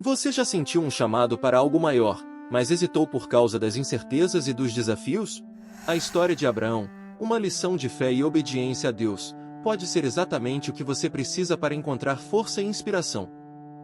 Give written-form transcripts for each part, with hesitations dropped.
Você já sentiu um chamado para algo maior, mas hesitou por causa das incertezas e dos desafios? A história de Abraão, uma lição de fé e obediência a Deus, pode ser exatamente o que você precisa para encontrar força e inspiração.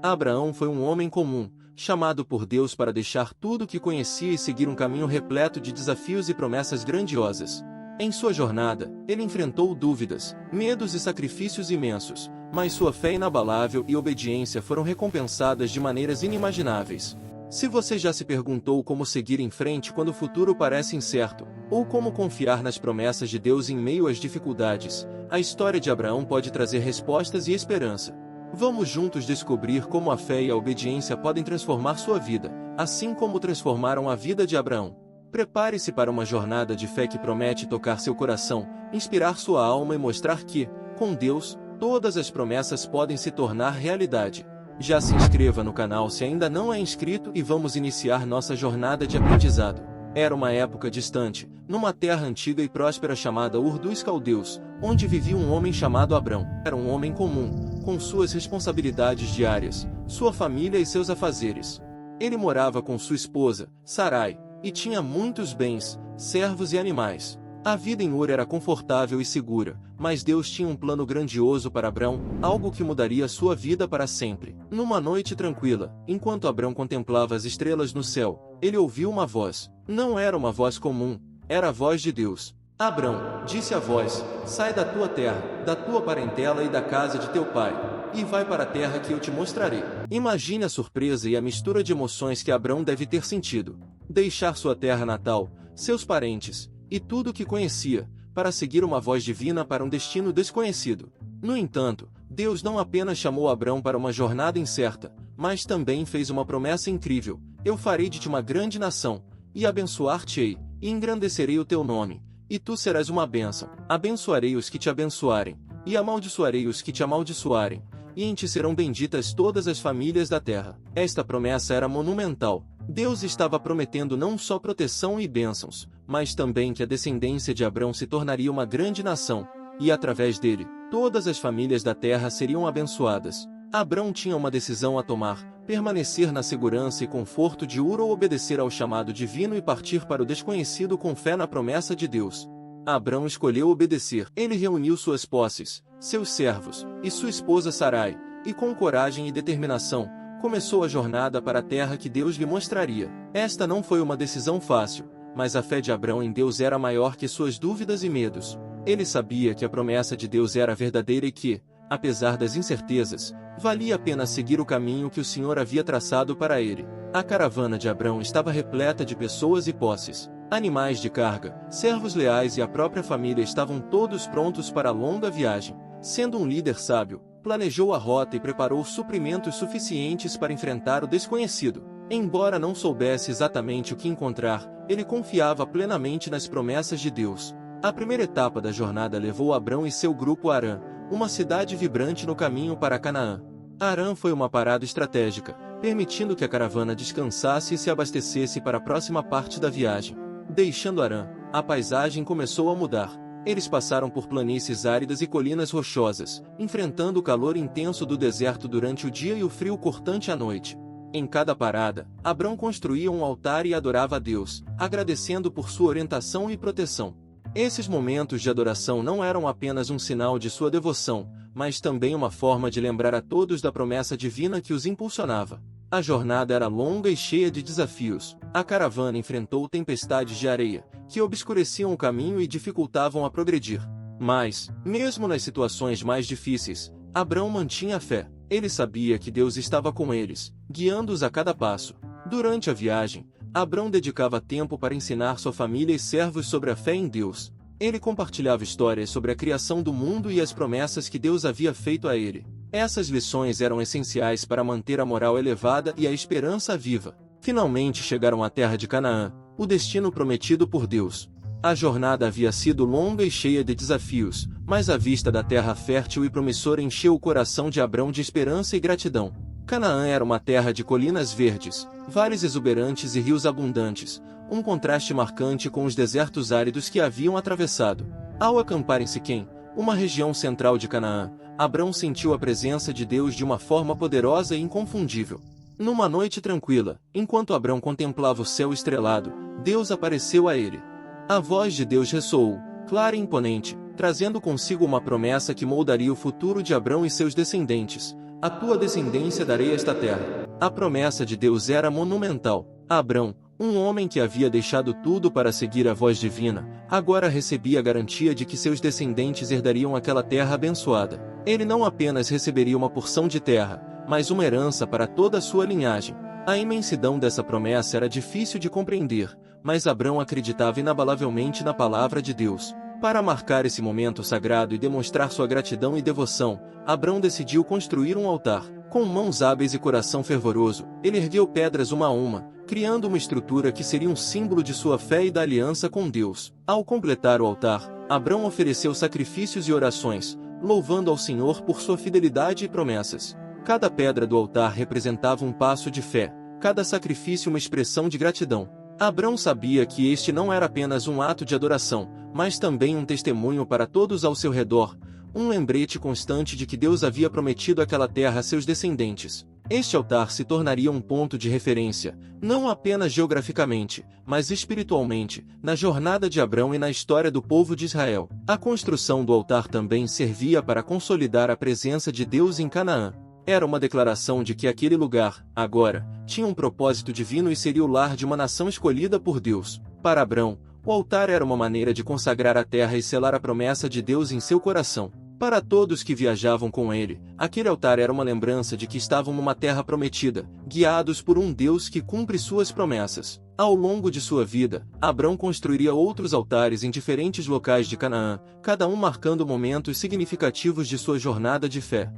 Abraão foi um homem comum, chamado por Deus para deixar tudo o que conhecia e seguir um caminho repleto de desafios e promessas grandiosas. Em sua jornada, ele enfrentou dúvidas, medos e sacrifícios imensos, mas sua fé inabalável e obediência foram recompensadas de maneiras inimagináveis. Se você já se perguntou como seguir em frente quando o futuro parece incerto, ou como confiar nas promessas de Deus em meio às dificuldades, a história de Abraão pode trazer respostas e esperança. Vamos juntos descobrir como a fé e a obediência podem transformar sua vida, assim como transformaram a vida de Abraão. Prepare-se para uma jornada de fé que promete tocar seu coração, inspirar sua alma e mostrar que, com Deus, todas as promessas podem se tornar realidade. Já se inscreva no canal se ainda não é inscrito e vamos iniciar nossa jornada de aprendizado. Era uma época distante, numa terra antiga e próspera chamada Ur dos Caldeus, onde vivia um homem chamado Abrão. Era um homem comum, com suas responsabilidades diárias, sua família e seus afazeres. Ele morava com sua esposa, Sarai, e tinha muitos bens, servos e animais. A vida em Ur era confortável e segura, mas Deus tinha um plano grandioso para Abrão, algo que mudaria sua vida para sempre. Numa noite tranquila, enquanto Abrão contemplava as estrelas no céu, ele ouviu uma voz. Não era uma voz comum, era a voz de Deus. Abrão, disse a voz, sai da tua terra, da tua parentela e da casa de teu pai, e vai para a terra que eu te mostrarei. Imagine a surpresa e a mistura de emoções que Abrão deve ter sentido. Deixar sua terra natal, seus parentes, e tudo o que conhecia, para seguir uma voz divina para um destino desconhecido. No entanto, Deus não apenas chamou Abrão para uma jornada incerta, mas também fez uma promessa incrível: eu farei de ti uma grande nação, e abençoar-te-ei, e engrandecerei o teu nome, e tu serás uma bênção. Abençoarei os que te abençoarem, e amaldiçoarei os que te amaldiçoarem, e em ti serão benditas todas as famílias da terra. Esta promessa era monumental. Deus estava prometendo não só proteção e bênçãos, mas também que a descendência de Abrão se tornaria uma grande nação, e através dele, todas as famílias da terra seriam abençoadas. Abrão tinha uma decisão a tomar: permanecer na segurança e conforto de Ur ou obedecer ao chamado divino e partir para o desconhecido com fé na promessa de Deus. Abrão escolheu obedecer. Ele reuniu suas posses, seus servos, e sua esposa Sarai, e com coragem e determinação, começou a jornada para a terra que Deus lhe mostraria. Esta não foi uma decisão fácil, mas a fé de Abrão em Deus era maior que suas dúvidas e medos. Ele sabia que a promessa de Deus era verdadeira e que, apesar das incertezas, valia a pena seguir o caminho que o Senhor havia traçado para ele. A caravana de Abrão estava repleta de pessoas e posses. Animais de carga, servos leais e a própria família estavam todos prontos para a longa viagem. Sendo um líder sábio, planejou a rota e preparou suprimentos suficientes para enfrentar o desconhecido. Embora não soubesse exatamente o que encontrar, ele confiava plenamente nas promessas de Deus. A primeira etapa da jornada levou Abrão e seu grupo a Harã, uma cidade vibrante no caminho para Canaã. Harã foi uma parada estratégica, permitindo que a caravana descansasse e se abastecesse para a próxima parte da viagem. Deixando Harã, a paisagem começou a mudar. Eles passaram por planícies áridas e colinas rochosas, enfrentando o calor intenso do deserto durante o dia e o frio cortante à noite. Em cada parada, Abrão construía um altar e adorava a Deus, agradecendo por sua orientação e proteção. Esses momentos de adoração não eram apenas um sinal de sua devoção, mas também uma forma de lembrar a todos da promessa divina que os impulsionava. A jornada era longa e cheia de desafios. A caravana enfrentou tempestades de areia, que obscureciam o caminho e dificultavam a progredir. Mas, mesmo nas situações mais difíceis, Abrão mantinha a fé. Ele sabia que Deus estava com eles, guiando-os a cada passo. Durante a viagem, Abrão dedicava tempo para ensinar sua família e servos sobre a fé em Deus. Ele compartilhava histórias sobre a criação do mundo e as promessas que Deus havia feito a ele. Essas lições eram essenciais para manter a moral elevada e a esperança viva. Finalmente chegaram à terra de Canaã, o destino prometido por Deus. A jornada havia sido longa e cheia de desafios, mas a vista da terra fértil e promissora encheu o coração de Abrão de esperança e gratidão. Canaã era uma terra de colinas verdes, vales exuberantes e rios abundantes, um contraste marcante com os desertos áridos que haviam atravessado. Ao acampar em Siquém, uma região central de Canaã, Abrão sentiu a presença de Deus de uma forma poderosa e inconfundível. Numa noite tranquila, enquanto Abrão contemplava o céu estrelado, Deus apareceu a ele. A voz de Deus ressoou, clara e imponente, trazendo consigo uma promessa que moldaria o futuro de Abrão e seus descendentes. A tua descendência darei esta terra. A promessa de Deus era monumental. Abrão, um homem que havia deixado tudo para seguir a voz divina, agora recebia a garantia de que seus descendentes herdariam aquela terra abençoada. Ele não apenas receberia uma porção de terra, mas uma herança para toda a sua linhagem. A imensidão dessa promessa era difícil de compreender, mas Abrão acreditava inabalavelmente na palavra de Deus. Para marcar esse momento sagrado e demonstrar sua gratidão e devoção, Abrão decidiu construir um altar. Com mãos hábeis e coração fervoroso, ele ergueu pedras uma a uma, criando uma estrutura que seria um símbolo de sua fé e da aliança com Deus. Ao completar o altar, Abrão ofereceu sacrifícios e orações, louvando ao Senhor por sua fidelidade e promessas. Cada pedra do altar representava um passo de fé, cada sacrifício uma expressão de gratidão. Abrão sabia que este não era apenas um ato de adoração, mas também um testemunho para todos ao seu redor, um lembrete constante de que Deus havia prometido aquela terra a seus descendentes. Este altar se tornaria um ponto de referência, não apenas geograficamente, mas espiritualmente, na jornada de Abrão e na história do povo de Israel. A construção do altar também servia para consolidar a presença de Deus em Canaã. Era uma declaração de que aquele lugar, agora, tinha um propósito divino e seria o lar de uma nação escolhida por Deus. Para Abrão, o altar era uma maneira de consagrar a terra e selar a promessa de Deus em seu coração. Para todos que viajavam com ele, aquele altar era uma lembrança de que estavam numa terra prometida, guiados por um Deus que cumpre suas promessas. Ao longo de sua vida, Abrão construiria outros altares em diferentes locais de Canaã, cada um marcando momentos significativos de sua jornada de fé.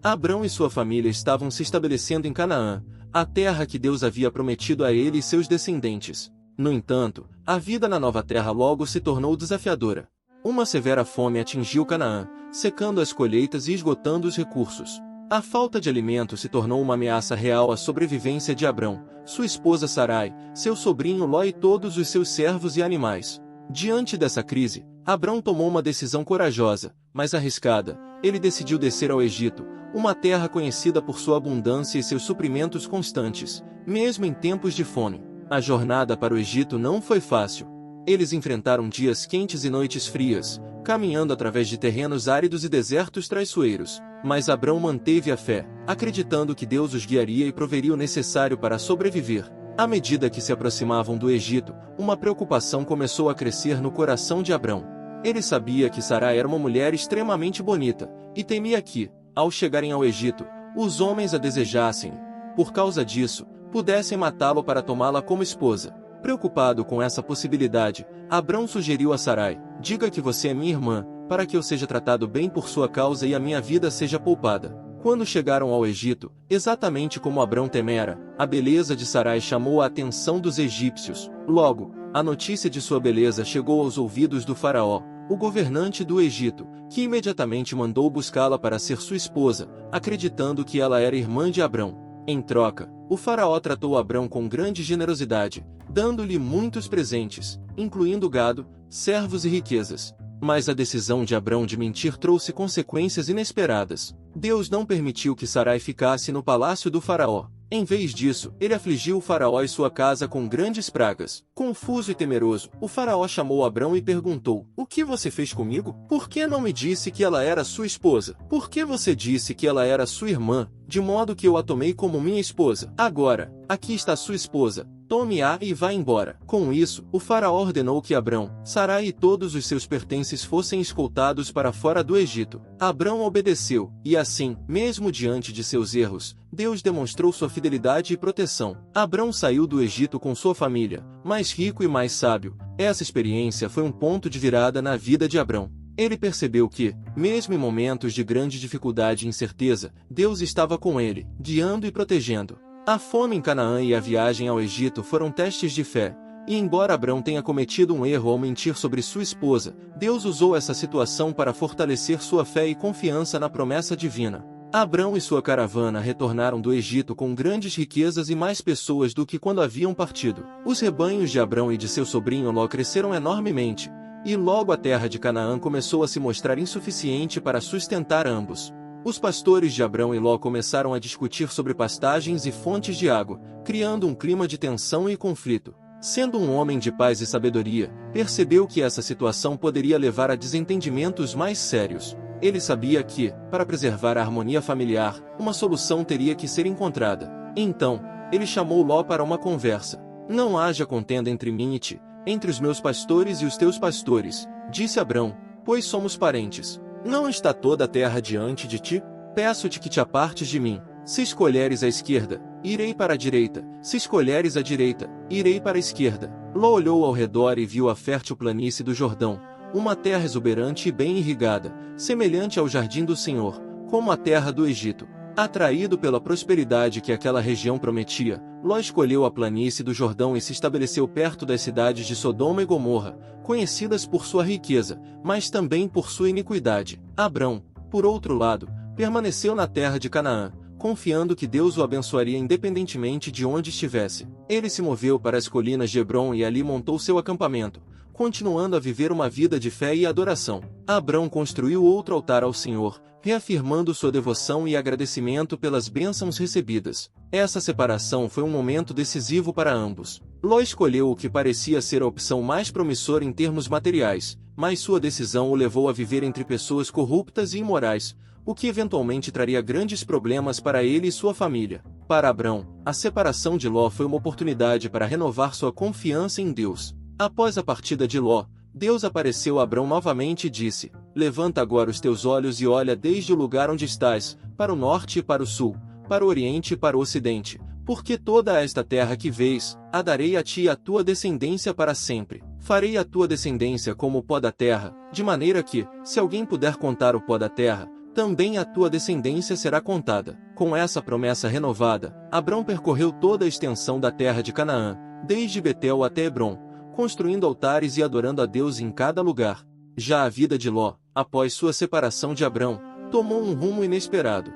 Abrão e sua família estavam se estabelecendo em Canaã, a terra que Deus havia prometido a ele e seus descendentes. No entanto, a vida na nova terra logo se tornou desafiadora. Uma severa fome atingiu Canaã, secando as colheitas e esgotando os recursos. A falta de alimento se tornou uma ameaça real à sobrevivência de Abrão, sua esposa Sarai, seu sobrinho Ló e todos os seus servos e animais. Diante dessa crise, Abrão tomou uma decisão corajosa, mas arriscada. Ele decidiu descer ao Egito, uma terra conhecida por sua abundância e seus suprimentos constantes, mesmo em tempos de fome. A jornada para o Egito não foi fácil. Eles enfrentaram dias quentes e noites frias, caminhando através de terrenos áridos e desertos traiçoeiros. Mas Abrão manteve a fé, acreditando que Deus os guiaria e proveria o necessário para sobreviver. À medida que se aproximavam do Egito, uma preocupação começou a crescer no coração de Abrão. Ele sabia que Sarai era uma mulher extremamente bonita, e temia que, ao chegarem ao Egito, os homens a desejassem. Por causa disso, pudessem matá-lo para tomá-la como esposa. Preocupado com essa possibilidade, Abrão sugeriu a Sarai: diga que você é minha irmã, para que eu seja tratado bem por sua causa e a minha vida seja poupada. Quando chegaram ao Egito, exatamente como Abrão temera, a beleza de Sarai chamou a atenção dos egípcios. Logo, a notícia de sua beleza chegou aos ouvidos do faraó, o governante do Egito, que imediatamente mandou buscá-la para ser sua esposa, acreditando que ela era irmã de Abrão. Em troca, o faraó tratou Abrão com grande generosidade, dando-lhe muitos presentes, incluindo gado, servos e riquezas. Mas a decisão de Abrão de mentir trouxe consequências inesperadas. Deus não permitiu que Sarai ficasse no palácio do faraó. Em vez disso, ele afligiu o faraó e sua casa com grandes pragas. Confuso e temeroso, o faraó chamou Abrão e perguntou: o que você fez comigo? Por que não me disse que ela era sua esposa? Por que você disse que ela era sua irmã, de modo que eu a tomei como minha esposa? Agora, aqui está sua esposa. Tome-a e vá embora. Com isso, o faraó ordenou que Abrão, Sarai e todos os seus pertences fossem escoltados para fora do Egito. Abrão obedeceu, e assim, mesmo diante de seus erros, Deus demonstrou sua fidelidade e proteção. Abrão saiu do Egito com sua família, mais rico e mais sábio. Essa experiência foi um ponto de virada na vida de Abrão. Ele percebeu que, mesmo em momentos de grande dificuldade e incerteza, Deus estava com ele, guiando e protegendo. A fome em Canaã e a viagem ao Egito foram testes de fé, e embora Abrão tenha cometido um erro ao mentir sobre sua esposa, Deus usou essa situação para fortalecer sua fé e confiança na promessa divina. Abrão e sua caravana retornaram do Egito com grandes riquezas e mais pessoas do que quando haviam partido. Os rebanhos de Abrão e de seu sobrinho Ló cresceram enormemente, e logo a terra de Canaã começou a se mostrar insuficiente para sustentar ambos. Os pastores de Abrão e Ló começaram a discutir sobre pastagens e fontes de água, criando um clima de tensão e conflito. Sendo um homem de paz e sabedoria, percebeu que essa situação poderia levar a desentendimentos mais sérios. Ele sabia que, para preservar a harmonia familiar, uma solução teria que ser encontrada. Então, ele chamou Ló para uma conversa. Não haja contenda entre mim e ti, entre os meus pastores e os teus pastores, disse Abrão, pois somos parentes. Não está toda a terra diante de ti? Peço-te que te apartes de mim. Se escolheres a esquerda, irei para a direita. Se escolheres a direita, irei para a esquerda. Ló olhou ao redor e viu a fértil planície do Jordão, uma terra exuberante e bem irrigada, semelhante ao jardim do Senhor, como a terra do Egito. Atraído pela prosperidade que aquela região prometia, Ló escolheu a planície do Jordão e se estabeleceu perto das cidades de Sodoma e Gomorra, conhecidas por sua riqueza, mas também por sua iniquidade. Abrão, por outro lado, permaneceu na terra de Canaã, confiando que Deus o abençoaria independentemente de onde estivesse. Ele se moveu para as colinas de Hebrom e ali montou seu acampamento, continuando a viver uma vida de fé e adoração. Abrão construiu outro altar ao Senhor, reafirmando sua devoção e agradecimento pelas bênçãos recebidas. Essa separação foi um momento decisivo para ambos. Ló escolheu o que parecia ser a opção mais promissora em termos materiais, mas sua decisão o levou a viver entre pessoas corruptas e imorais, o que eventualmente traria grandes problemas para ele e sua família. Para Abrão, a separação de Ló foi uma oportunidade para renovar sua confiança em Deus. Após a partida de Ló, Deus apareceu a Abrão novamente e disse: Levanta agora os teus olhos e olha desde o lugar onde estás, para o norte e para o sul, para o oriente e para o ocidente, porque toda esta terra que vês, a darei a ti e à tua descendência para sempre. Farei a tua descendência como o pó da terra, de maneira que, se alguém puder contar o pó da terra, também a tua descendência será contada. Com essa promessa renovada, Abrão percorreu toda a extensão da terra de Canaã, desde Betel até Hebrom, construindo altares e adorando a Deus em cada lugar. Já a vida de Ló, após sua separação de Abrão, tomou um rumo inesperado.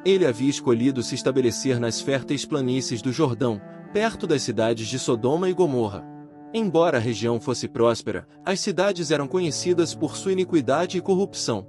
Ele havia escolhido se estabelecer nas férteis planícies do Jordão, perto das cidades de Sodoma e Gomorra. Embora a região fosse próspera, as cidades eram conhecidas por sua iniquidade e corrupção.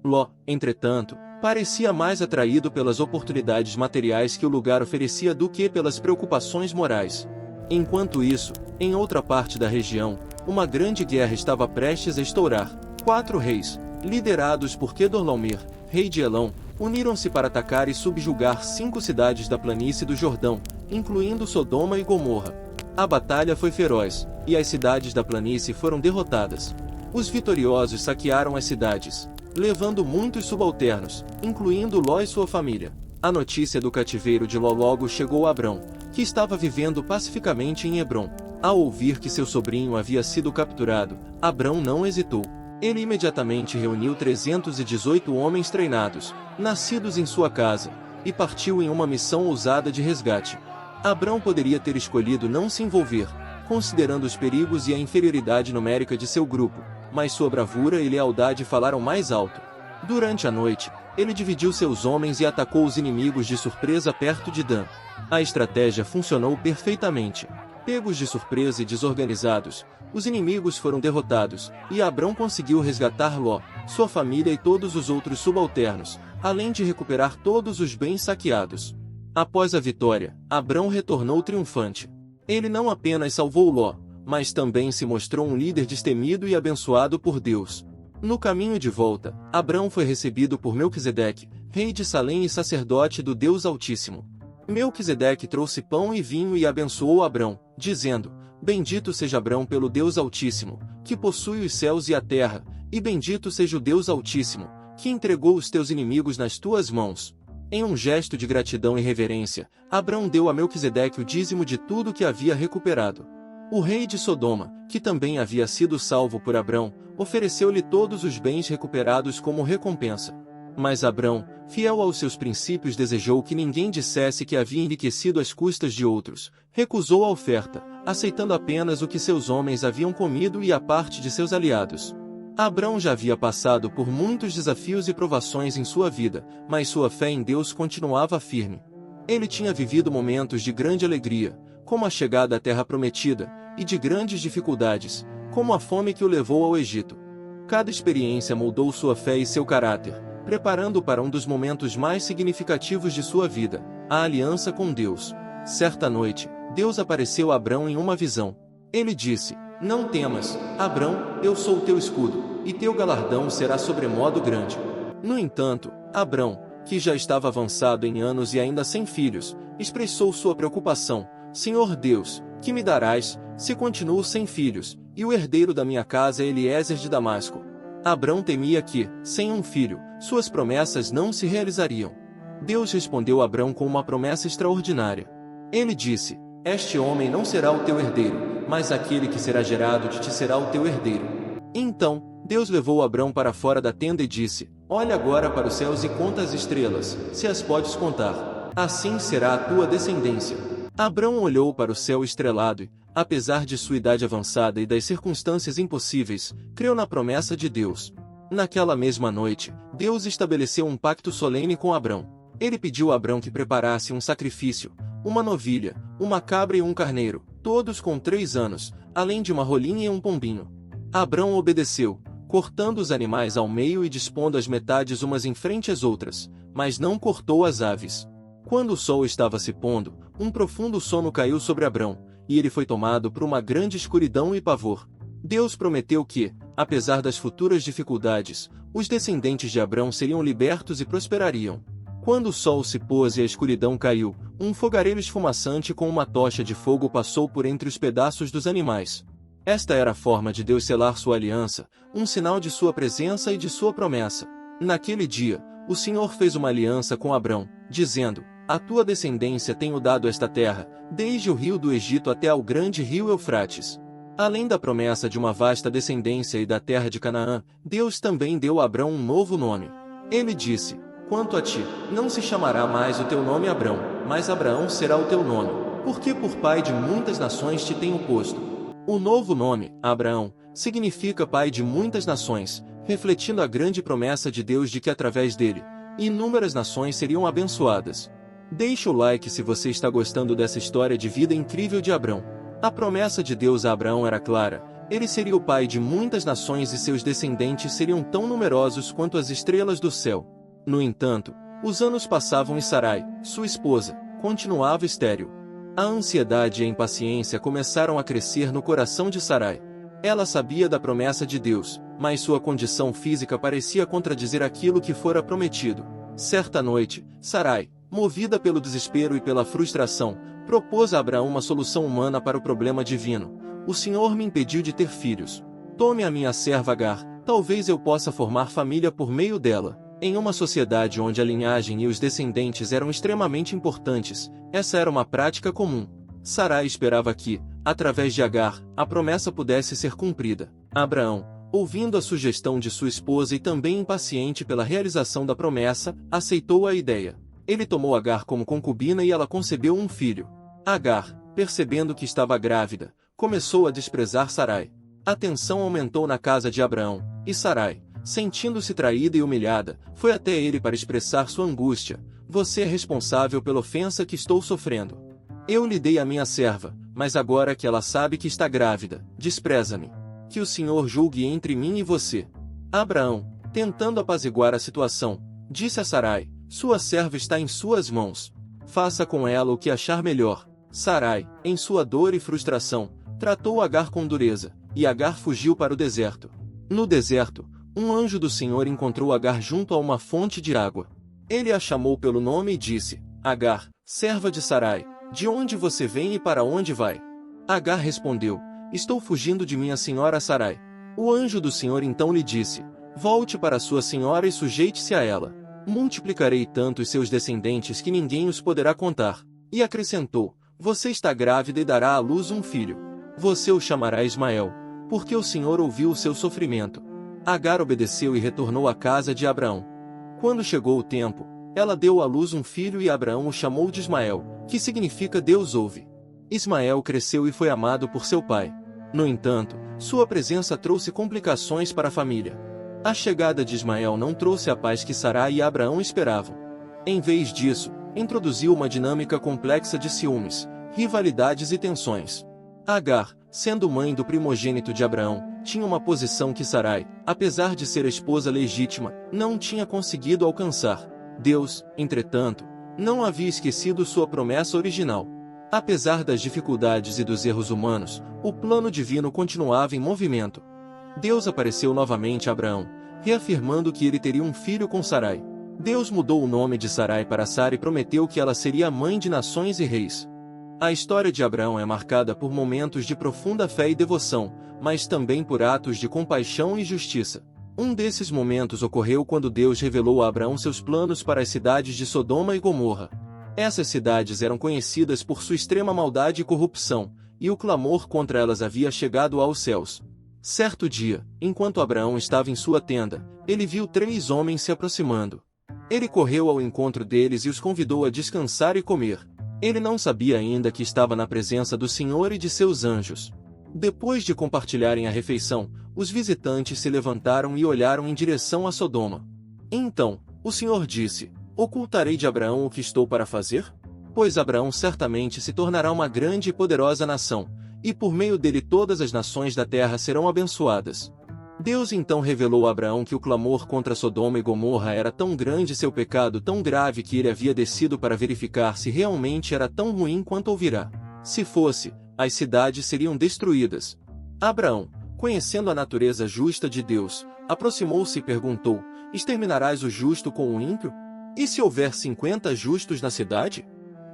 Ló, entretanto, parecia mais atraído pelas oportunidades materiais que o lugar oferecia do que pelas preocupações morais. Enquanto isso, em outra parte da região, uma grande guerra estava prestes a estourar. 4 reis, liderados por Quedorlaomer, rei de Elão, uniram-se para atacar e subjugar 5 cidades da planície do Jordão, incluindo Sodoma e Gomorra. A batalha foi feroz, e as cidades da planície foram derrotadas. Os vitoriosos saquearam as cidades, levando muitos subalternos, incluindo Ló e sua família. A notícia do cativeiro de Ló logo chegou a Abrão, que estava vivendo pacificamente em Hebrom. Ao ouvir que seu sobrinho havia sido capturado, Abrão não hesitou. Ele imediatamente reuniu 318 homens treinados, nascidos em sua casa, e partiu em uma missão ousada de resgate. Abrão poderia ter escolhido não se envolver, considerando os perigos e a inferioridade numérica de seu grupo, mas sua bravura e lealdade falaram mais alto. Durante a noite, ele dividiu seus homens e atacou os inimigos de surpresa perto de Dan. A estratégia funcionou perfeitamente. Pegos de surpresa e desorganizados, os inimigos foram derrotados, e Abrão conseguiu resgatar Ló, sua família e todos os outros subalternos, além de recuperar todos os bens saqueados. Após a vitória, Abrão retornou triunfante. Ele não apenas salvou Ló, mas também se mostrou um líder destemido e abençoado por Deus. No caminho de volta, Abrão foi recebido por Melquisedeque, rei de Salém e sacerdote do Deus Altíssimo. Melquisedeque trouxe pão e vinho e abençoou Abrão, dizendo: Bendito seja Abrão pelo Deus Altíssimo, que possui os céus e a terra, e bendito seja o Deus Altíssimo, que entregou os teus inimigos nas tuas mãos. Em um gesto de gratidão e reverência, Abrão deu a Melquisedeque o dízimo de tudo que havia recuperado. O rei de Sodoma, que também havia sido salvo por Abrão, ofereceu-lhe todos os bens recuperados como recompensa. Mas Abrão, fiel aos seus princípios, desejou que ninguém dissesse que havia enriquecido às custas de outros, recusou a oferta, aceitando apenas o que seus homens haviam comido e a parte de seus aliados. Abrão já havia passado por muitos desafios e provações em sua vida, mas sua fé em Deus continuava firme. Ele tinha vivido momentos de grande alegria, como a chegada à Terra Prometida, e de grandes dificuldades, como a fome que o levou ao Egito. Cada experiência moldou sua fé e seu caráter, preparando-o para um dos momentos mais significativos de sua vida, a aliança com Deus. Certa noite, Deus apareceu a Abrão em uma visão. Ele disse: "Não temas, Abrão, eu sou o teu escudo, e teu galardão será sobremodo grande." No entanto, Abrão, que já estava avançado em anos e ainda sem filhos, expressou sua preocupação: "Senhor Deus, que me darás, se continuo sem filhos, e o herdeiro da minha casa é Eliezer de Damasco?" Abrão temia que, sem um filho, suas promessas não se realizariam. Deus respondeu a Abrão com uma promessa extraordinária. Ele disse: "Este homem não será o teu herdeiro, mas aquele que será gerado de ti será o teu herdeiro." Então, Deus levou Abrão para fora da tenda e disse: "Olha agora para os céus e conta as estrelas, se as podes contar. Assim será a tua descendência." Abrão olhou para o céu estrelado e, apesar de sua idade avançada e das circunstâncias impossíveis, creu na promessa de Deus. Naquela mesma noite, Deus estabeleceu um pacto solene com Abrão. Ele pediu a Abrão que preparasse um sacrifício, uma novilha, uma cabra e um carneiro, todos com 3 anos, além de uma rolinha e um pombinho. Abrão obedeceu, cortando os animais ao meio e dispondo as metades umas em frente às outras, mas não cortou as aves. Quando o sol estava se pondo, um profundo sono caiu sobre Abrão, e ele foi tomado por uma grande escuridão e pavor. Deus prometeu que, apesar das futuras dificuldades, os descendentes de Abrão seriam libertos e prosperariam. Quando o sol se pôs e a escuridão caiu, um fogareiro esfumaçante com uma tocha de fogo passou por entre os pedaços dos animais. Esta era a forma de Deus selar sua aliança, um sinal de sua presença e de sua promessa. Naquele dia, o Senhor fez uma aliança com Abrão, dizendo: "A tua descendência tenho dado esta terra, desde o rio do Egito até ao grande rio Eufrates." Além da promessa de uma vasta descendência e da terra de Canaã, Deus também deu a Abrão um novo nome. Ele disse: "Quanto a ti, não se chamará mais o teu nome Abrão, mas Abraão será o teu nome, porque por pai de muitas nações te tenho posto." O novo nome, Abraão, significa pai de muitas nações, refletindo a grande promessa de Deus de que através dele, inúmeras nações seriam abençoadas. Deixe o like se você está gostando dessa história de vida incrível de Abrão. A promessa de Deus a Abraão era clara: ele seria o pai de muitas nações e seus descendentes seriam tão numerosos quanto as estrelas do céu. No entanto, os anos passavam e Sarai, sua esposa, continuava estéril. A ansiedade e a impaciência começaram a crescer no coração de Sarai. Ela sabia da promessa de Deus, mas sua condição física parecia contradizer aquilo que fora prometido. Certa noite, Sarai, movida pelo desespero e pela frustração, propôs a Abraão uma solução humana para o problema divino. "O Senhor me impediu de ter filhos. Tome a minha serva Agar, talvez eu possa formar família por meio dela." Em uma sociedade onde a linhagem e os descendentes eram extremamente importantes, essa era uma prática comum. Sarai esperava que, através de Agar, a promessa pudesse ser cumprida. Abraão, ouvindo a sugestão de sua esposa e também impaciente pela realização da promessa, aceitou a ideia. Ele tomou Agar como concubina e ela concebeu um filho. Agar, percebendo que estava grávida, começou a desprezar Sarai. A tensão aumentou na casa de Abraão, e Sarai, sentindo-se traída e humilhada, foi até ele para expressar sua angústia: "Você é responsável pela ofensa que estou sofrendo. Eu lhe dei a minha serva, mas agora que ela sabe que está grávida, despreza-me. Que o Senhor julgue entre mim e você." Abraão, tentando apaziguar a situação, disse a Sarai: "Sua serva está em suas mãos. Faça com ela o que achar melhor." Sarai, em sua dor e frustração, tratou Agar com dureza, e Agar fugiu para o deserto. No deserto, um anjo do Senhor encontrou Agar junto a uma fonte de água. Ele a chamou pelo nome e disse: "Agar, serva de Sarai, de onde você vem e para onde vai?" Agar respondeu: "Estou fugindo de minha senhora Sarai." O anjo do Senhor então lhe disse: "Volte para sua senhora e sujeite-se a ela. Multiplicarei tanto os seus descendentes que ninguém os poderá contar." E acrescentou: "Você está grávida e dará à luz um filho. Você o chamará Ismael, porque o Senhor ouviu o seu sofrimento." Agar obedeceu e retornou à casa de Abraão. Quando chegou o tempo, ela deu à luz um filho e Abraão o chamou de Ismael, que significa Deus ouve. Ismael cresceu e foi amado por seu pai. No entanto, sua presença trouxe complicações para a família. A chegada de Ismael não trouxe a paz que Sarai e Abraão esperavam. Em vez disso, introduziu uma dinâmica complexa de ciúmes, rivalidades e tensões. Agar, sendo mãe do primogênito de Abraão, tinha uma posição que Sarai, apesar de ser a esposa legítima, não tinha conseguido alcançar. Deus, entretanto, não havia esquecido sua promessa original. Apesar das dificuldades e dos erros humanos, o plano divino continuava em movimento. Deus apareceu novamente a Abraão, reafirmando que ele teria um filho com Sarai. Deus mudou o nome de Sarai para Sara e prometeu que ela seria a mãe de nações e reis. A história de Abraão é marcada por momentos de profunda fé e devoção, mas também por atos de compaixão e justiça. Um desses momentos ocorreu quando Deus revelou a Abraão seus planos para as cidades de Sodoma e Gomorra. Essas cidades eram conhecidas por sua extrema maldade e corrupção, e o clamor contra elas havia chegado aos céus. Certo dia, enquanto Abraão estava em sua tenda, ele viu 3 homens se aproximando. Ele correu ao encontro deles e os convidou a descansar e comer. Ele não sabia ainda que estava na presença do Senhor e de seus anjos. Depois de compartilharem a refeição, os visitantes se levantaram e olharam em direção a Sodoma. Então, o Senhor disse: "Ocultarei de Abraão o que estou para fazer? Pois Abraão certamente se tornará uma grande e poderosa nação, e por meio dele todas as nações da terra serão abençoadas." Deus então revelou a Abraão que o clamor contra Sodoma e Gomorra era tão grande e seu pecado tão grave que ele havia descido para verificar se realmente era tão ruim quanto ouvirá. Se fosse, as cidades seriam destruídas. Abraão, conhecendo a natureza justa de Deus, aproximou-se e perguntou: "Exterminarás o justo com o ímpio? E se houver 50 justos na cidade?"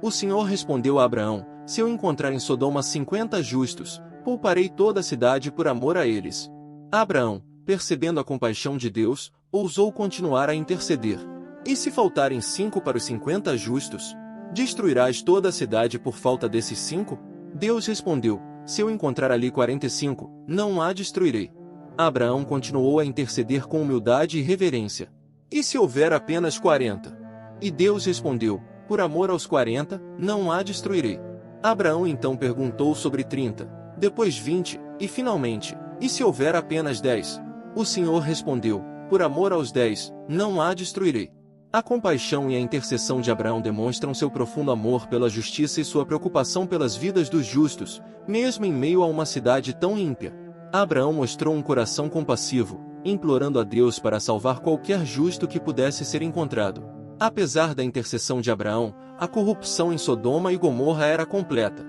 O Senhor respondeu a Abraão: "Se eu encontrar em Sodoma 50 justos, pouparei toda a cidade por amor a eles." Abraão, percebendo a compaixão de Deus, ousou continuar a interceder. "E se faltarem 5 para os 50 justos? Destruirás toda a cidade por falta desses 5? Deus respondeu: "Se eu encontrar ali 45, não a destruirei." Abraão continuou a interceder com humildade e reverência. "E se houver apenas 40? E Deus respondeu: "Por amor aos 40, não a destruirei." Abraão então perguntou sobre 30, depois 20, e finalmente: "E se houver apenas 10? O Senhor respondeu: "Por amor aos 10, não a destruirei." A compaixão e a intercessão de Abraão demonstram seu profundo amor pela justiça e sua preocupação pelas vidas dos justos, mesmo em meio a uma cidade tão ímpia. Abraão mostrou um coração compassivo, implorando a Deus para salvar qualquer justo que pudesse ser encontrado. Apesar da intercessão de Abraão, a corrupção em Sodoma e Gomorra era completa.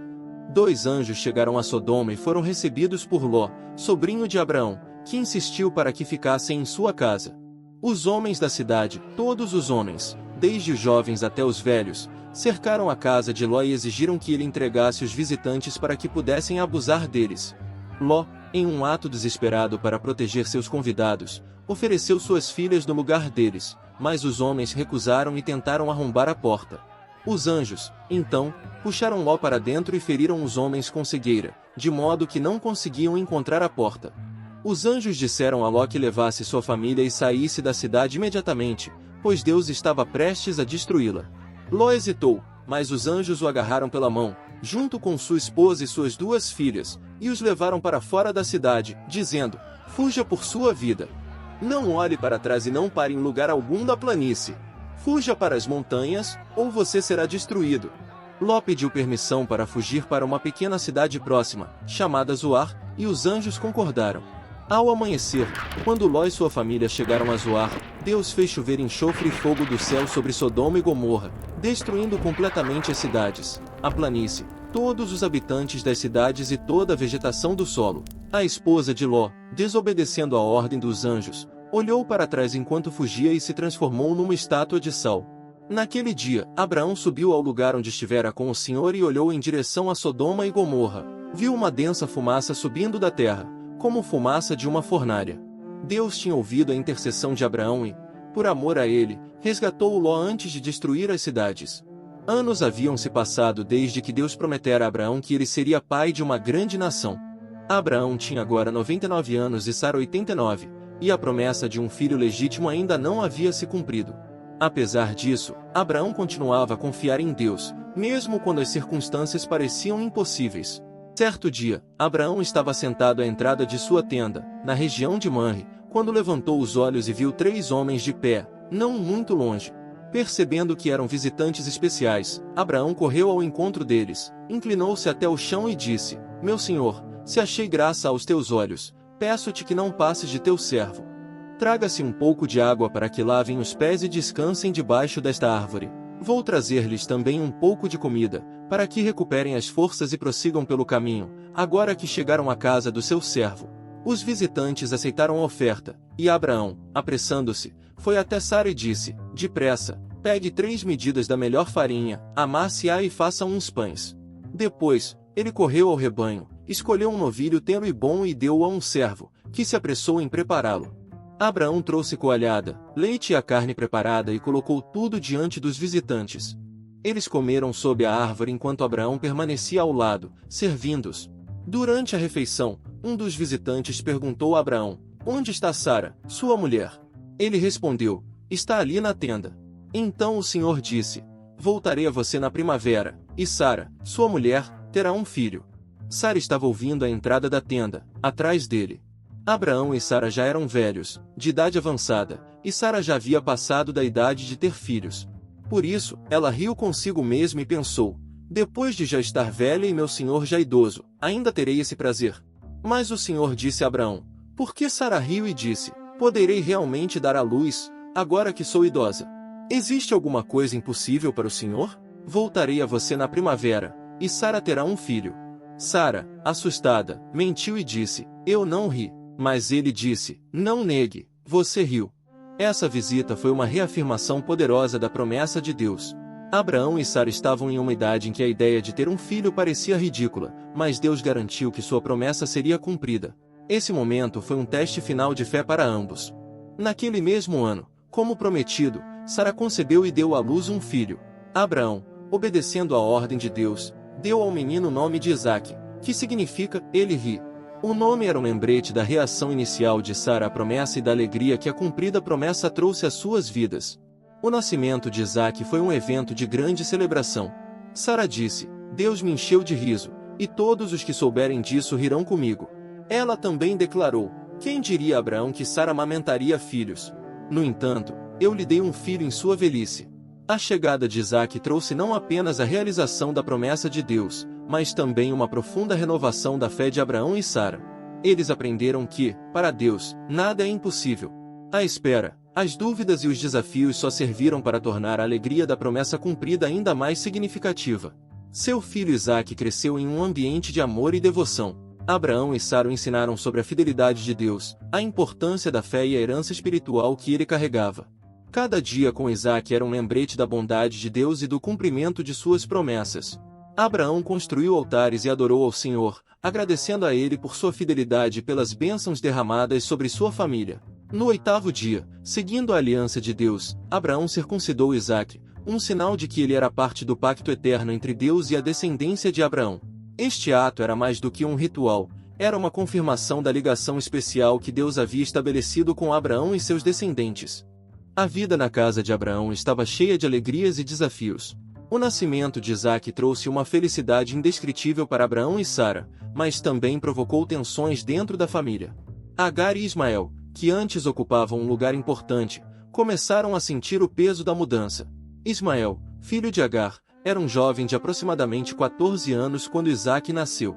2 anjos chegaram a Sodoma e foram recebidos por Ló, sobrinho de Abraão, que insistiu para que ficassem em sua casa. Os homens da cidade, todos os homens, desde os jovens até os velhos, cercaram a casa de Ló e exigiram que ele entregasse os visitantes para que pudessem abusar deles. Ló, em um ato desesperado para proteger seus convidados, ofereceu suas filhas no lugar deles, mas os homens recusaram e tentaram arrombar a porta. Os anjos, então, puxaram Ló para dentro e feriram os homens com cegueira, de modo que não conseguiam encontrar a porta. Os anjos disseram a Ló que levasse sua família e saísse da cidade imediatamente, pois Deus estava prestes a destruí-la. Ló hesitou, mas os anjos o agarraram pela mão, junto com sua esposa e suas 2 filhas, e os levaram para fora da cidade, dizendo: "Fuja por sua vida. Não olhe para trás e não pare em lugar algum da planície. Fuja para as montanhas, ou você será destruído." Ló pediu permissão para fugir para uma pequena cidade próxima, chamada Zoar, e os anjos concordaram. Ao amanhecer, quando Ló e sua família chegaram a Zoar, Deus fez chover enxofre e fogo do céu sobre Sodoma e Gomorra, destruindo completamente as cidades, a planície, todos os habitantes das cidades e toda a vegetação do solo. A esposa de Ló, desobedecendo a ordem dos anjos, olhou para trás enquanto fugia e se transformou numa estátua de sal. Naquele dia, Abraão subiu ao lugar onde estivera com o Senhor e olhou em direção a Sodoma e Gomorra. Viu uma densa fumaça subindo da terra, como fumaça de uma fornalha. Deus tinha ouvido a intercessão de Abraão e, por amor a ele, resgatou Ló antes de destruir as cidades. Anos haviam se passado desde que Deus prometera a Abraão que ele seria pai de uma grande nação. Abraão tinha agora 99 anos e Sara 89, e a promessa de um filho legítimo ainda não havia se cumprido. Apesar disso, Abraão continuava a confiar em Deus, mesmo quando as circunstâncias pareciam impossíveis. Certo dia, Abraão estava sentado à entrada de sua tenda, na região de Manre, quando levantou os olhos e viu 3 homens de pé, não muito longe. Percebendo que eram visitantes especiais, Abraão correu ao encontro deles, inclinou-se até o chão e disse: "Meu senhor, se achei graça aos teus olhos, peço-te que não passes de teu servo. Traga-se um pouco de água para que lavem os pés e descansem debaixo desta árvore. Vou trazer-lhes também um pouco de comida, para que recuperem as forças e prossigam pelo caminho, agora que chegaram à casa do seu servo. Os visitantes aceitaram a oferta, e Abraão, apressando-se, foi até Sara e disse: depressa, pegue 3 medidas da melhor farinha, amasse-a e faça uns pães. Depois, ele correu ao rebanho, escolheu um novilho tenro e bom e deu-o a um servo, que se apressou em prepará-lo. Abraão trouxe coalhada, leite e a carne preparada e colocou tudo diante dos visitantes. Eles comeram sob a árvore enquanto Abraão permanecia ao lado, servindo-os. Durante a refeição, um dos visitantes perguntou a Abraão: onde está Sara, sua mulher? Ele respondeu: está ali na tenda. Então o Senhor disse: voltarei a você na primavera, e Sara, sua mulher, terá um filho. Sara estava ouvindo a entrada da tenda, atrás dele. Abraão e Sara já eram velhos, de idade avançada, e Sara já havia passado da idade de ter filhos. Por isso, ela riu consigo mesma e pensou: depois de já estar velha e meu senhor já idoso, ainda terei esse prazer. Mas o Senhor disse a Abraão: por que Sara riu e disse: poderei realmente dar à luz, agora que sou idosa? Existe alguma coisa impossível para o Senhor? Voltarei a você na primavera, e Sara terá um filho. Sara, assustada, mentiu e disse: eu não ri. Mas ele disse: não negue, você riu. Essa visita foi uma reafirmação poderosa da promessa de Deus. Abraão e Sara estavam em uma idade em que a ideia de ter um filho parecia ridícula, mas Deus garantiu que sua promessa seria cumprida. Esse momento foi um teste final de fé para ambos. Naquele mesmo ano, como prometido, Sara concebeu e deu à luz um filho. Abraão, obedecendo à ordem de Deus, deu ao menino o nome de Isaque, que significa ele ri. O nome era um lembrete da reação inicial de Sara à promessa e da alegria que a cumprida promessa trouxe às suas vidas. O nascimento de Isaque foi um evento de grande celebração. Sara disse: Deus me encheu de riso, e todos os que souberem disso rirão comigo. Ela também declarou: quem diria a Abraão que Sara amamentaria filhos? No entanto, eu lhe dei um filho em sua velhice. A chegada de Isaque trouxe não apenas a realização da promessa de Deus, mas também uma profunda renovação da fé de Abraão e Sara. Eles aprenderam que, para Deus, nada é impossível. A espera, as dúvidas e os desafios só serviram para tornar a alegria da promessa cumprida ainda mais significativa. Seu filho Isaque cresceu em um ambiente de amor e devoção. Abraão e Sara o ensinaram sobre a fidelidade de Deus, a importância da fé e a herança espiritual que ele carregava. Cada dia com Isaque era um lembrete da bondade de Deus e do cumprimento de suas promessas. Abraão construiu altares e adorou ao Senhor, agradecendo a ele por sua fidelidade e pelas bênçãos derramadas sobre sua família. No 8º dia, seguindo a aliança de Deus, Abraão circuncidou Isaque, um sinal de que ele era parte do pacto eterno entre Deus e a descendência de Abraão. Este ato era mais do que um ritual, era uma confirmação da ligação especial que Deus havia estabelecido com Abraão e seus descendentes. A vida na casa de Abraão estava cheia de alegrias e desafios. O nascimento de Isaque trouxe uma felicidade indescritível para Abraão e Sara, mas também provocou tensões dentro da família. Agar e Ismael, que antes ocupavam um lugar importante, começaram a sentir o peso da mudança. Ismael, filho de Agar, era um jovem de aproximadamente 14 anos quando Isaque nasceu.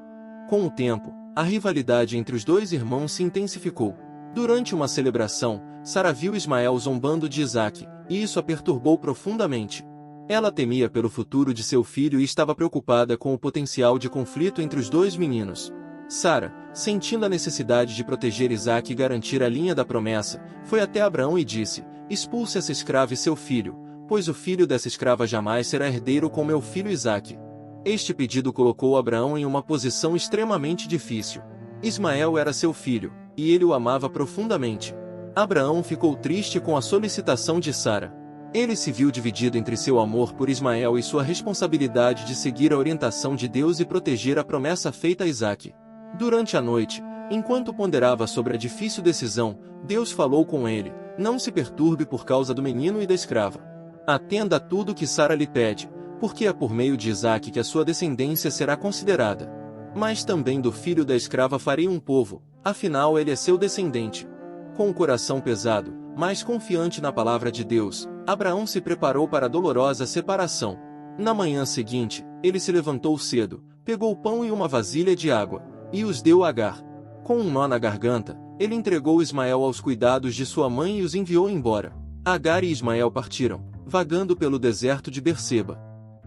Com o tempo, a rivalidade entre os dois irmãos se intensificou. Durante uma celebração, Sara viu Ismael zombando de Isaque, e isso a perturbou profundamente. Ela temia pelo futuro de seu filho e estava preocupada com o potencial de conflito entre os dois meninos. Sara, sentindo a necessidade de proteger Isaque e garantir a linha da promessa, foi até Abraão e disse: expulse essa escrava e seu filho, pois o filho dessa escrava jamais será herdeiro com meu filho Isaque. Este pedido colocou Abraão em uma posição extremamente difícil. Ismael era seu filho, e ele o amava profundamente. Abraão ficou triste com a solicitação de Sara. Ele se viu dividido entre seu amor por Ismael e sua responsabilidade de seguir a orientação de Deus e proteger a promessa feita a Isaque. Durante a noite, enquanto ponderava sobre a difícil decisão, Deus falou com ele: não se perturbe por causa do menino e da escrava. Atenda a tudo que Sara lhe pede, porque é por meio de Isaque que a sua descendência será considerada. Mas também do filho da escrava farei um povo, afinal ele é seu descendente. Com o coração pesado, mas confiante na palavra de Deus, Abraão se preparou para a dolorosa separação. Na manhã seguinte, ele se levantou cedo, pegou pão e uma vasilha de água. e os deu a Agar. Com um nó na garganta, ele entregou Ismael aos cuidados de sua mãe e os enviou embora. Agar e Ismael partiram, vagando pelo deserto de Berseba.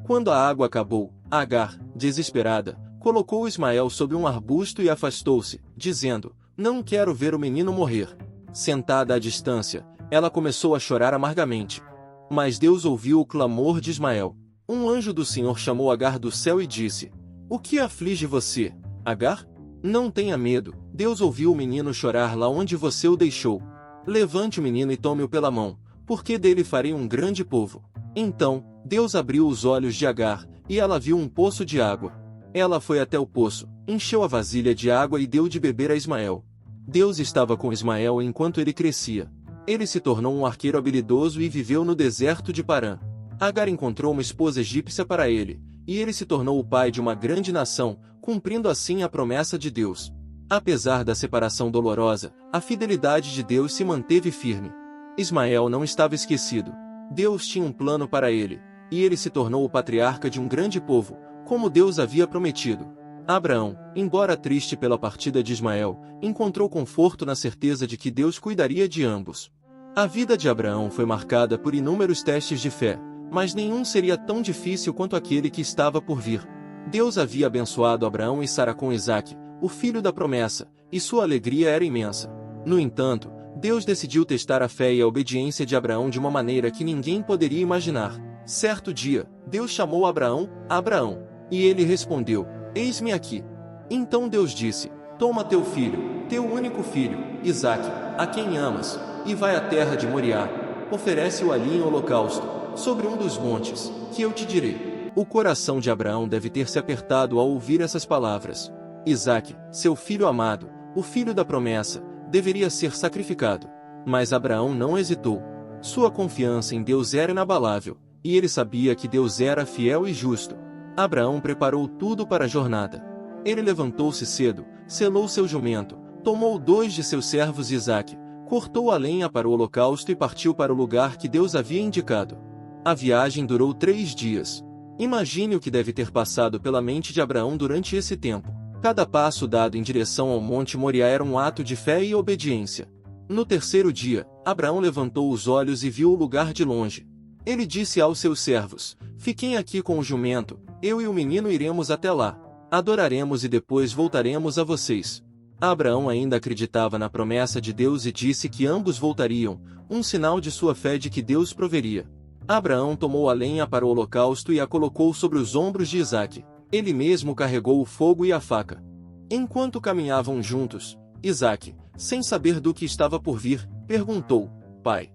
Quando a água acabou, Agar, desesperada, colocou Ismael sob um arbusto e afastou-se, dizendo: "Não quero ver o menino morrer." Sentada à distância, ela começou a chorar amargamente. Mas Deus ouviu o clamor de Ismael. Um anjo do Senhor chamou Agar do céu e disse: "O que aflige você, Agar? Não tenha medo, Deus ouviu o menino chorar lá onde você o deixou. Levante o menino e tome-o pela mão, porque dele farei um grande povo." Então, Deus abriu os olhos de Agar, e ela viu um poço de água. Ela foi até o poço, encheu a vasilha de água e deu de beber a Ismael. Deus estava com Ismael enquanto ele crescia. Ele se tornou um arqueiro habilidoso e viveu no deserto de Parã. Agar encontrou uma esposa egípcia para ele, e ele se tornou o pai de uma grande nação, cumprindo assim a promessa de Deus. Apesar da separação dolorosa, a fidelidade de Deus se manteve firme. Ismael não estava esquecido. Deus tinha um plano para ele, e ele se tornou o patriarca de um grande povo, como Deus havia prometido. Abraão, embora triste pela partida de Ismael, encontrou conforto na certeza de que Deus cuidaria de ambos. A vida de Abraão foi marcada por inúmeros testes de fé, mas nenhum seria tão difícil quanto aquele que estava por vir. Deus havia abençoado Abraão e Sara com Isaque, o filho da promessa, e sua alegria era imensa. No entanto, Deus decidiu testar a fé e a obediência de Abraão de uma maneira que ninguém poderia imaginar. Certo dia, Deus chamou Abraão, Abraão, e ele respondeu: "Eis-me aqui." Então Deus disse: "Toma teu filho, teu único filho, Isaque, a quem amas, e vai à terra de Moriá. Oferece-o ali em holocausto, sobre um dos montes, que eu te direi." O coração de Abraão deve ter se apertado ao ouvir essas palavras. Isaque, seu filho amado, o filho da promessa, deveria ser sacrificado. Mas Abraão não hesitou. Sua confiança em Deus era inabalável, e ele sabia que Deus era fiel e justo. Abraão preparou tudo para a jornada. Ele levantou-se cedo, selou seu jumento, tomou 2 de seus servos e Isaque, cortou a lenha para o holocausto e partiu para o lugar que Deus havia indicado. A viagem durou 3 dias. Imagine o que deve ter passado pela mente de Abraão durante esse tempo. Cada passo dado em direção ao Monte Moriá era um ato de fé e obediência. No 3º dia, Abraão levantou os olhos e viu o lugar de longe. Ele disse aos seus servos: "Fiquem aqui com o jumento, eu e o menino iremos até lá. Adoraremos e depois voltaremos a vocês." Abraão ainda acreditava na promessa de Deus e disse que ambos voltariam, um sinal de sua fé de que Deus proveria. Abraão tomou a lenha para o holocausto e a colocou sobre os ombros de Isaque. Ele mesmo carregou o fogo e a faca. Enquanto caminhavam juntos, Isaque, sem saber do que estava por vir, perguntou: "Pai?"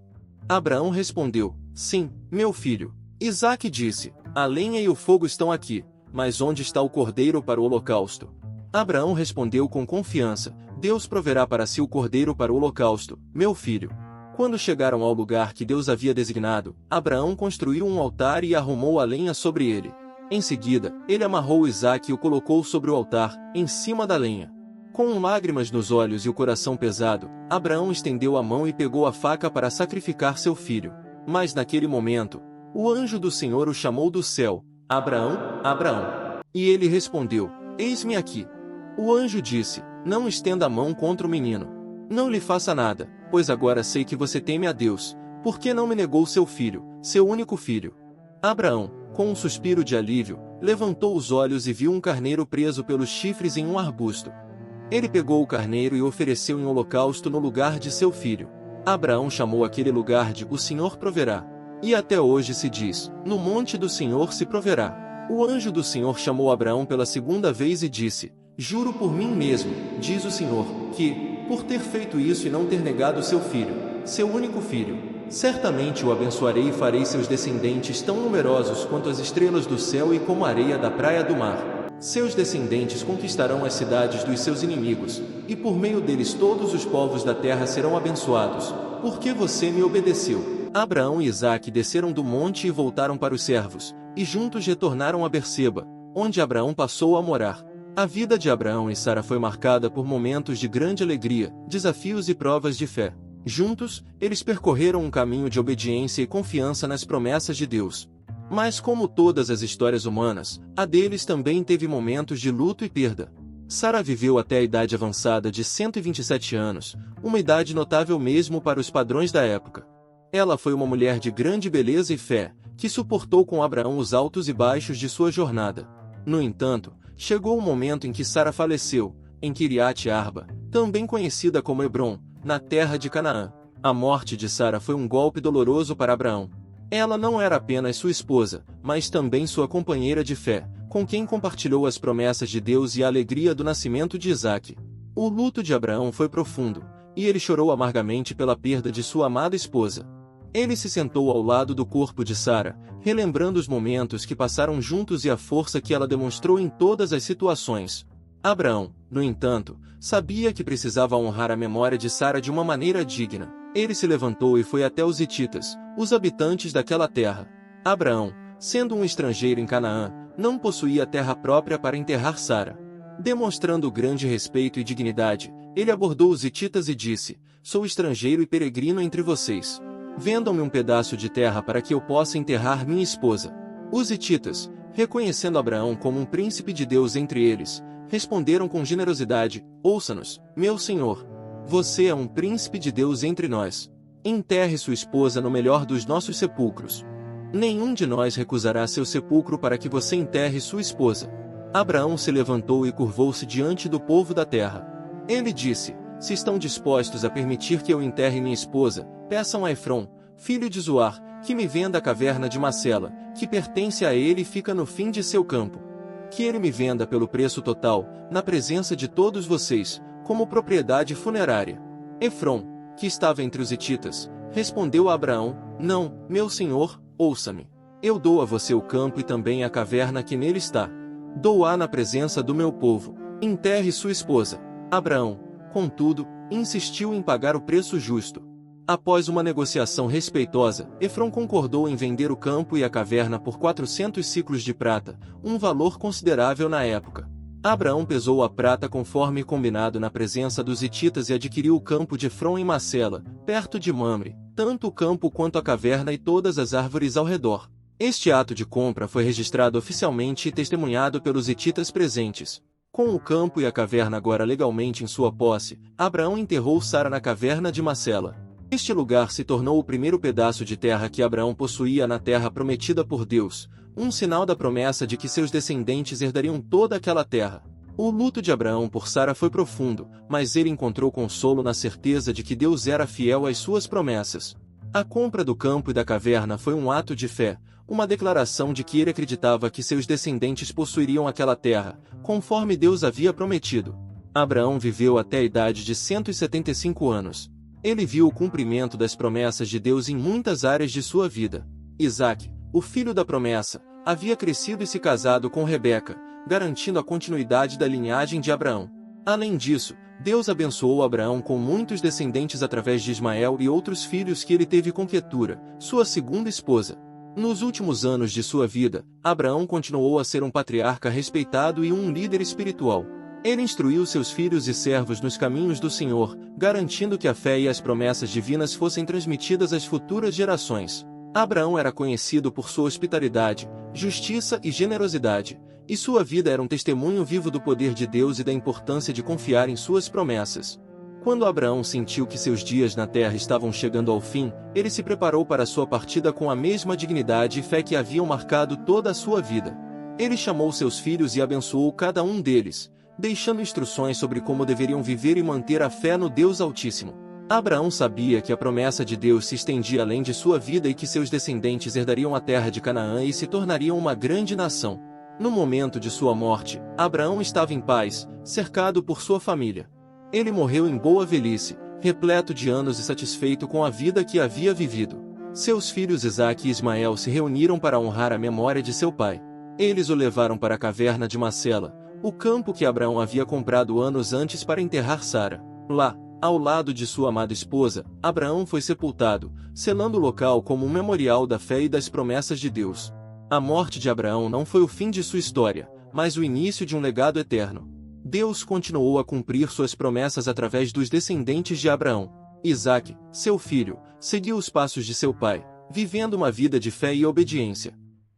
Abraão respondeu: "Sim, meu filho." Isaque disse: "A lenha e o fogo estão aqui, mas onde está o cordeiro para o holocausto?" Abraão respondeu com confiança: "Deus proverá para si o cordeiro para o holocausto, meu filho." Quando chegaram ao lugar que Deus havia designado, Abraão construiu um altar e arrumou a lenha sobre ele. Em seguida, ele amarrou Isaque e o colocou sobre o altar, em cima da lenha. Com lágrimas nos olhos e o coração pesado, Abraão estendeu a mão e pegou a faca para sacrificar seu filho. Mas naquele momento, o anjo do Senhor o chamou do céu: "Abraão, Abraão." E ele respondeu: "Eis-me aqui." O anjo disse: "Não estenda a mão contra o menino. Não lhe faça nada, pois agora sei que você teme a Deus, porque não me negou seu filho, seu único filho." Abraão, com um suspiro de alívio, levantou os olhos e viu um carneiro preso pelos chifres em um arbusto. Ele pegou o carneiro e o ofereceu em holocausto no lugar de seu filho. Abraão chamou aquele lugar de "O Senhor proverá." E até hoje se diz: "No monte do Senhor se proverá." O anjo do Senhor chamou Abraão pela 2ª vez e disse: "Juro por mim mesmo, diz o Senhor, que, por ter feito isso e não ter negado seu filho, seu único filho, certamente o abençoarei e farei seus descendentes tão numerosos quanto as estrelas do céu e como a areia da praia do mar. Seus descendentes conquistarão as cidades dos seus inimigos, e por meio deles todos os povos da terra serão abençoados, porque você me obedeceu." Abraão e Isaque desceram do monte e voltaram para os servos, e juntos retornaram a Berseba, onde Abraão passou a morar. A vida de Abraão e Sara foi marcada por momentos de grande alegria, desafios e provas de fé. Juntos, eles percorreram um caminho de obediência e confiança nas promessas de Deus. Mas como todas as histórias humanas, a deles também teve momentos de luto e perda. Sara viveu até a idade avançada de 127 anos, uma idade notável mesmo para os padrões da época. Ela foi uma mulher de grande beleza e fé, que suportou com Abraão os altos e baixos de sua jornada. No entanto, chegou o momento em que Sara faleceu, em Kiriat Arba, também conhecida como Hebron, na terra de Canaã. A morte de Sara foi um golpe doloroso para Abraão. Ela não era apenas sua esposa, mas também sua companheira de fé, com quem compartilhou as promessas de Deus e a alegria do nascimento de Isaque. O luto de Abraão foi profundo, e ele chorou amargamente pela perda de sua amada esposa. Ele se sentou ao lado do corpo de Sara, relembrando os momentos que passaram juntos e a força que ela demonstrou em todas as situações. Abraão, no entanto, sabia que precisava honrar a memória de Sara de uma maneira digna. Ele se levantou e foi até os hititas, os habitantes daquela terra. Abraão, sendo um estrangeiro em Canaã, não possuía terra própria para enterrar Sara. Demonstrando grande respeito e dignidade, ele abordou os hititas e disse: "Sou estrangeiro e peregrino entre vocês. Vendam-me um pedaço de terra para que eu possa enterrar minha esposa." Os hititas, reconhecendo Abraão como um príncipe de Deus entre eles, responderam com generosidade: "Ouça-nos, meu senhor. Você é um príncipe de Deus entre nós. Enterre sua esposa no melhor dos nossos sepulcros. Nenhum de nós recusará seu sepulcro para que você enterre sua esposa." Abraão se levantou e curvou-se diante do povo da terra. Ele disse: "Se estão dispostos a permitir que eu enterre minha esposa, peçam a Efron, filho de Zoar, que me venda a caverna de Macela, que pertence a ele e fica no fim de seu campo. Que ele me venda pelo preço total, na presença de todos vocês, como propriedade funerária." Efron, que estava entre os hititas, respondeu a Abraão: "Não, meu senhor, ouça-me. Eu dou a você o campo e também a caverna que nele está. Dou-a na presença do meu povo. Enterre sua esposa." Abraão, contudo, insistiu em pagar o preço justo. Após uma negociação respeitosa, Efron concordou em vender o campo e a caverna por 400 siclos de prata, um valor considerável na época. Abraão pesou a prata conforme combinado na presença dos hititas e adquiriu o campo de Efron em Macela, perto de Mamre, tanto o campo quanto a caverna e todas as árvores ao redor. Este ato de compra foi registrado oficialmente e testemunhado pelos hititas presentes. Com o campo e a caverna agora legalmente em sua posse, Abraão enterrou Sara na caverna de Macela. Este lugar se tornou o primeiro pedaço de terra que Abraão possuía na terra prometida por Deus, um sinal da promessa de que seus descendentes herdariam toda aquela terra. O luto de Abraão por Sara foi profundo, mas ele encontrou consolo na certeza de que Deus era fiel às suas promessas. A compra do campo e da caverna foi um ato de fé, uma declaração de que ele acreditava que seus descendentes possuiriam aquela terra, conforme Deus havia prometido. Abraão viveu até a idade de 175 anos. Ele viu o cumprimento das promessas de Deus em muitas áreas de sua vida. Isaque, o filho da promessa, havia crescido e se casado com Rebeca, garantindo a continuidade da linhagem de Abraão. Além disso, Deus abençoou Abraão com muitos descendentes através de Ismael e outros filhos que ele teve com Quetura, sua segunda esposa. Nos últimos anos de sua vida, Abraão continuou a ser um patriarca respeitado e um líder espiritual. Ele instruiu seus filhos e servos nos caminhos do Senhor, garantindo que a fé e as promessas divinas fossem transmitidas às futuras gerações. Abraão era conhecido por sua hospitalidade, justiça e generosidade, e sua vida era um testemunho vivo do poder de Deus e da importância de confiar em suas promessas. Quando Abraão sentiu que seus dias na terra estavam chegando ao fim, ele se preparou para sua partida com a mesma dignidade e fé que haviam marcado toda a sua vida. Ele chamou seus filhos e abençoou cada um deles, deixando instruções sobre como deveriam viver e manter a fé no Deus Altíssimo. Abraão sabia que a promessa de Deus se estendia além de sua vida e que seus descendentes herdariam a terra de Canaã e se tornariam uma grande nação. No momento de sua morte, Abraão estava em paz, cercado por sua família. Ele morreu em boa velhice, repleto de anos e satisfeito com a vida que havia vivido. Seus filhos Isaque e Ismael se reuniram para honrar a memória de seu pai. Eles o levaram para a caverna de Macela, o campo que Abraão havia comprado anos antes para enterrar Sara. Lá, ao lado de sua amada esposa, Abraão foi sepultado, selando o local como um memorial da fé e das promessas de Deus. A morte de Abraão não foi o fim de sua história, mas o início de um legado eterno. Deus continuou a cumprir suas promessas através dos descendentes de Abraão. Isaque, seu filho, seguiu os passos de seu pai, vivendo uma vida de fé e obediência.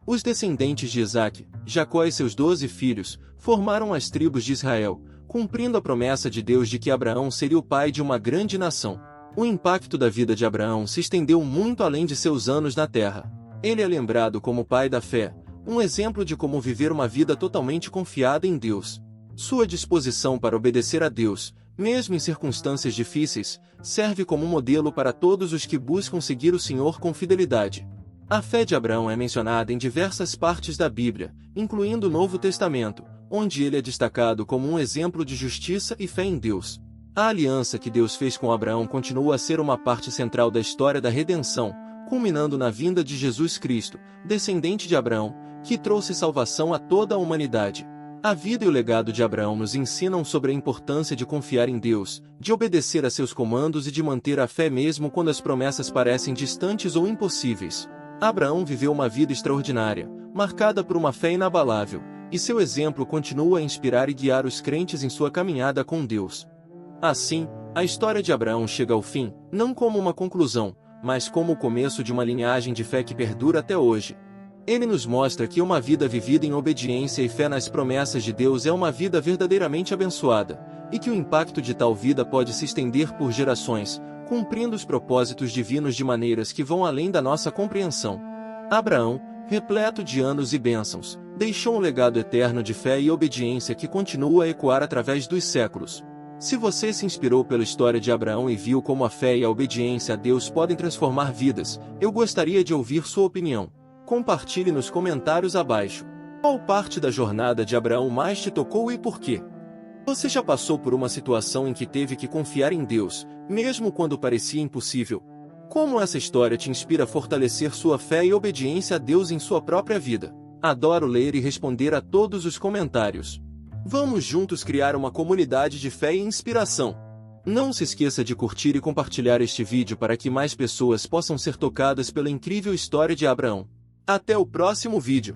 Os descendentes de Isaque, Jacó e seus 12 filhos, formaram as tribos de Israel, cumprindo a promessa de Deus de que Abraão seria o pai de uma grande nação. O impacto da vida de Abraão se estendeu muito além de seus anos na terra. Ele é lembrado como pai da fé, um exemplo de como viver uma vida totalmente confiada em Deus. Sua disposição para obedecer a Deus, mesmo em circunstâncias difíceis, serve como um modelo para todos os que buscam seguir o Senhor com fidelidade. A fé de Abraão é mencionada em diversas partes da Bíblia, incluindo o Novo Testamento, onde ele é destacado como um exemplo de justiça e fé em Deus. A aliança que Deus fez com Abraão continua a ser uma parte central da história da redenção, culminando na vinda de Jesus Cristo, descendente de Abraão, que trouxe salvação a toda a humanidade. A vida e o legado de Abraão nos ensinam sobre a importância de confiar em Deus, de obedecer a seus comandos e de manter a fé mesmo quando as promessas parecem distantes ou impossíveis. Abraão viveu uma vida extraordinária, marcada por uma fé inabalável, e seu exemplo continua a inspirar e guiar os crentes em sua caminhada com Deus. Assim, a história de Abraão chega ao fim, não como uma conclusão, mas como o começo de uma linhagem de fé que perdura até hoje. Ele nos mostra que uma vida vivida em obediência e fé nas promessas de Deus é uma vida verdadeiramente abençoada, e que o impacto de tal vida pode se estender por gerações, cumprindo os propósitos divinos de maneiras que vão além da nossa compreensão. Abraão, repleto de anos e bênçãos, deixou um legado eterno de fé e obediência que continua a ecoar através dos séculos. Se você se inspirou pela história de Abraão e viu como a fé e a obediência a Deus podem transformar vidas, eu gostaria de ouvir sua opinião. Compartilhe nos comentários abaixo. Qual parte da jornada de Abraão mais te tocou e por quê? Você já passou por uma situação em que teve que confiar em Deus, mesmo quando parecia impossível? Como essa história te inspira a fortalecer sua fé e obediência a Deus em sua própria vida? Adoro ler e responder a todos os comentários. Vamos juntos criar uma comunidade de fé e inspiração. Não se esqueça de curtir e compartilhar este vídeo para que mais pessoas possam ser tocadas pela incrível história de Abraão. Até o próximo vídeo.